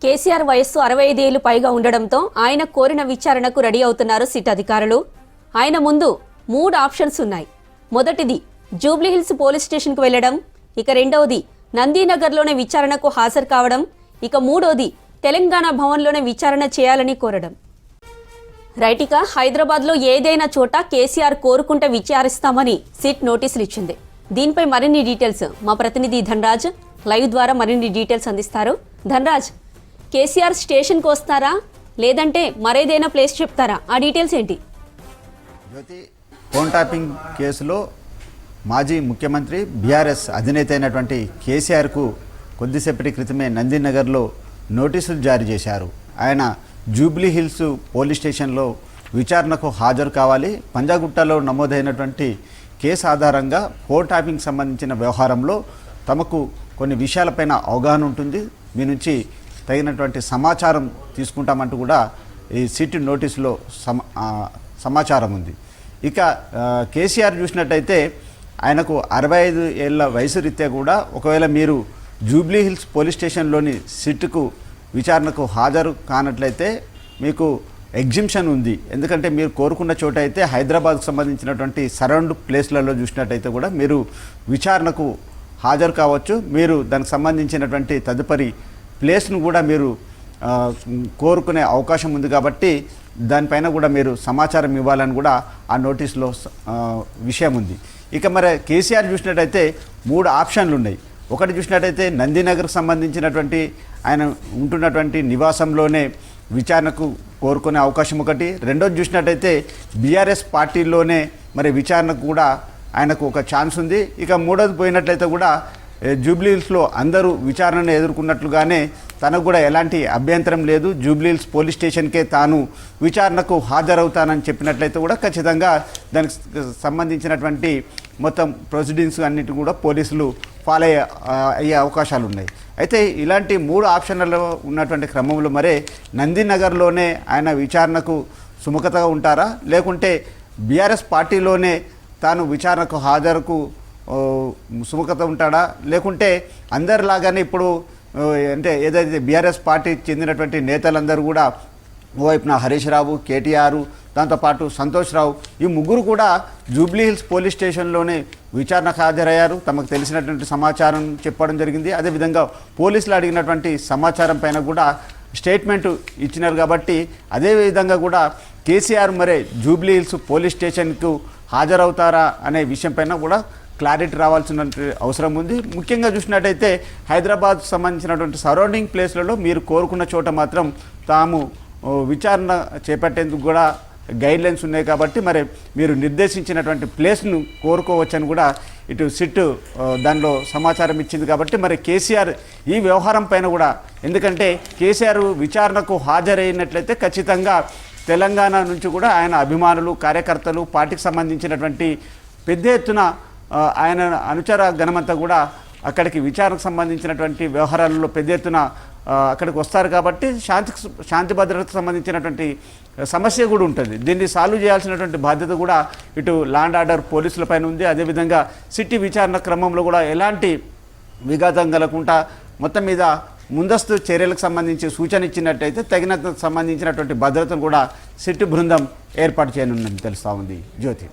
కేసీఆర్ వయస్సు 65 ఏళ్లు పైగా ఉండడంతో ఆయన కోరిన విచారణకు రెడీ అవుతున్నారు సిట్ అధికారులు. ఆయన ముందు 3 ఆప్షన్స్ ఉన్నాయి. మొదటిది జూబ్లీహిల్స్ పోలీస్ స్టేషన్కు వెళ్లడం, ఇక రెండవది నందీనగర్లోనే విచారణకు హాజరు కావడం, ఇక మూడోది తెలంగాణ భవన్లోనే విచారణ చేయాలని కోరడం. రైటిక హైదరాబాద్లో ఏదైనా చోట కేసీఆర్ కోరుకుంటే విచారిస్తామని సిట్ నోటీసులు ఇచ్చింది. దీనిపై మరిన్ని డీటెయిల్స్ మా ప్రతినిధి ధనరాజ్ లైవ్ ద్వారా మరిన్ని డీటెయిల్స్ అందిస్తారు. ధనరాజ్, కేసీఆర్ స్టేషన్కి వస్తారా లేదంటే మరేదైనా ప్లేస్ చెప్తారా? ఆ డీటెయిల్స్ ఏంటి? జ్యోతి, ఫోన్ ట్యాపింగ్ కేసులో మాజీ ముఖ్యమంత్రి బీఆర్ఎస్ అధినేత అయినటువంటి కేసీఆర్కు కొద్దిసేపటి క్రితమే నందీనగర్లో నోటీసులు జారీ చేశారు. ఆయన జూబ్లీ హిల్స్ పోలీస్ స్టేషన్లో విచారణకు హాజరు కావాలి. పంజాగుట్టలో నమోదైనటువంటి కేసు ఆధారంగా ఫోన్ ట్యాపింగ్ సంబంధించిన వ్యవహారంలో తమకు కొన్ని విషయాలపైన అవగాహన ఉంటుంది, మీ నుంచి తగినటువంటి సమాచారం తీసుకుంటామంటూ కూడా ఈ సిట్ నోటీసులో సమాచారం ఉంది. ఇక కేసీఆర్ చూసినట్టయితే ఆయనకు 65 ఏళ్ల వయసు రీత్యా కూడా ఒకవేళ మీరు జూబ్లీ హిల్స్ పోలీస్ స్టేషన్లోని సిట్కు విచారణకు హాజరు కానట్లయితే మీకు ఎగ్జిబిషన్ ఉంది. ఎందుకంటే మీరు కోరుకున్న చోట అయితే హైదరాబాద్కు సంబంధించినటువంటి సరౌండ్ ప్లేస్లలో చూసినట్టయితే కూడా మీరు విచారణకు హాజరు కావచ్చు. మీరు దానికి సంబంధించినటువంటి తదుపరి ప్లేస్ను కూడా మీరు కోరుకునే అవకాశం ఉంది కాబట్టి దానిపైన కూడా మీరు సమాచారం ఇవ్వాలని కూడా ఆ నోటీసులో విషయం ఉంది. ఇక మరి కేసీఆర్ చూసినట్టయితే 3 ఆప్షన్లు ఉన్నాయి. ఒకటి చూసినట్టయితే నందీనగర్కు సంబంధించినటువంటి ఆయన ఉంటున్నటువంటి నివాసంలోనే విచారణకు కోరుకునే అవకాశం ఒకటి. రెండోది చూసినట్టయితే బీఆర్ఎస్ పార్టీలోనే మరి విచారణకు కూడా ఆయనకు ఒక ఛాన్స్ ఉంది. ఇక మూడోది పోయినట్లయితే కూడా జూబ్లీహిల్స్లో అందరూ విచారణను ఎదుర్కొన్నట్లుగానే తనకు కూడా ఎలాంటి అభ్యంతరం లేదు, జూబ్లీహిల్స్ పోలీస్ స్టేషన్కే తాను విచారణకు హాజరవుతానని చెప్పినట్లయితే కూడా ఖచ్చితంగా దానికి సంబంధించినటువంటి మొత్తం ప్రొసీడింగ్స్ అన్నిటి కూడా పోలీసులు ఫాలో అయ్యే అవకాశాలు ఉన్నాయి. అయితే ఇలాంటి 3 ఆప్షన్లలో ఉన్నటువంటి క్రమంలో మరే నందీనగర్లోనే ఆయన విచారణకు సుముఖతగా ఉంటారా, లేకుంటే బీఆర్ఎస్ పార్టీలోనే తాను విచారణకు హాజరుకు సుముఖత ఉంటాడా, లేకుంటే అందరిలాగానే ఇప్పుడు అంటే ఏదైతే బీఆర్ఎస్ పార్టీకి చెందినటువంటి నేతలందరూ కూడా ఓవైపున హరీష్ రావు, కేటీఆర్, దాంతోపాటు సంతోష్ రావు, ఈ ముగ్గురు కూడా జూబ్లీహిల్స్ పోలీస్ స్టేషన్లోనే విచారణకు హాజరయ్యారు. తమకు తెలిసినటువంటి సమాచారం చెప్పడం జరిగింది. అదేవిధంగా పోలీసులు అడిగినటువంటి సమాచారం పైన కూడా స్టేట్మెంట్ ఇచ్చినారు. కాబట్టి అదేవిధంగా కూడా కేసీఆర్ మరే జూబ్లీహిల్స్ పోలీస్ స్టేషన్కు హాజరవుతారా అనే విషయం పైన కూడా క్లారిటీ రావాల్సిన అవసరం ఉంది. ముఖ్యంగా చూసినట్టయితే హైదరాబాద్కు సంబంధించినటువంటి సరౌండింగ్ ప్లేస్లలో మీరు కోరుకున్న చోట మాత్రం తాము విచారణ చేపట్టేందుకు కూడా గైడ్లైన్స్ ఉన్నాయి. కాబట్టి మరి మీరు నిర్దేశించినటువంటి ప్లేస్ను కోరుకోవచ్చని కూడా ఇటు సిట్ దానిలో సమాచారం ఇచ్చింది. కాబట్టి మరి కేసీఆర్ ఈ వ్యవహారం పైన కూడా, ఎందుకంటే కేసీఆర్ విచారణకు హాజరైనట్లయితే ఖచ్చితంగా తెలంగాణ నుంచి కూడా ఆయన అభిమానులు, కార్యకర్తలు, పార్టీకి సంబంధించినటువంటి పెద్ద ఎత్తున ఆయన అనుచర గణమంతా కూడా అక్కడికి విచారణకు సంబంధించినటువంటి వ్యవహారాలలో పెద్ద ఎత్తున అక్కడికి వస్తారు. కాబట్టి శాంతి భద్రతకు సంబంధించినటువంటి సమస్య కూడా ఉంటుంది. దీన్ని సాల్వ్ చేయాల్సినటువంటి బాధ్యత కూడా ఇటు ల్యాండ్ ఆర్డర్ పోలీసులపైన ఉంది. అదేవిధంగా సిటీ విచారణ క్రమంలో కూడా ఎలాంటి విఘాతం కలగకుండా మొత్తం మీద ముందస్తు చర్యలకు సంబంధించి సూచన ఇచ్చినట్టయితే తగినంత సంబంధించినటువంటి భద్రతను కూడా సిట్ బృందం ఏర్పాటు చేయనుందని తెలుస్తూ ఉంది. జ్యోతి.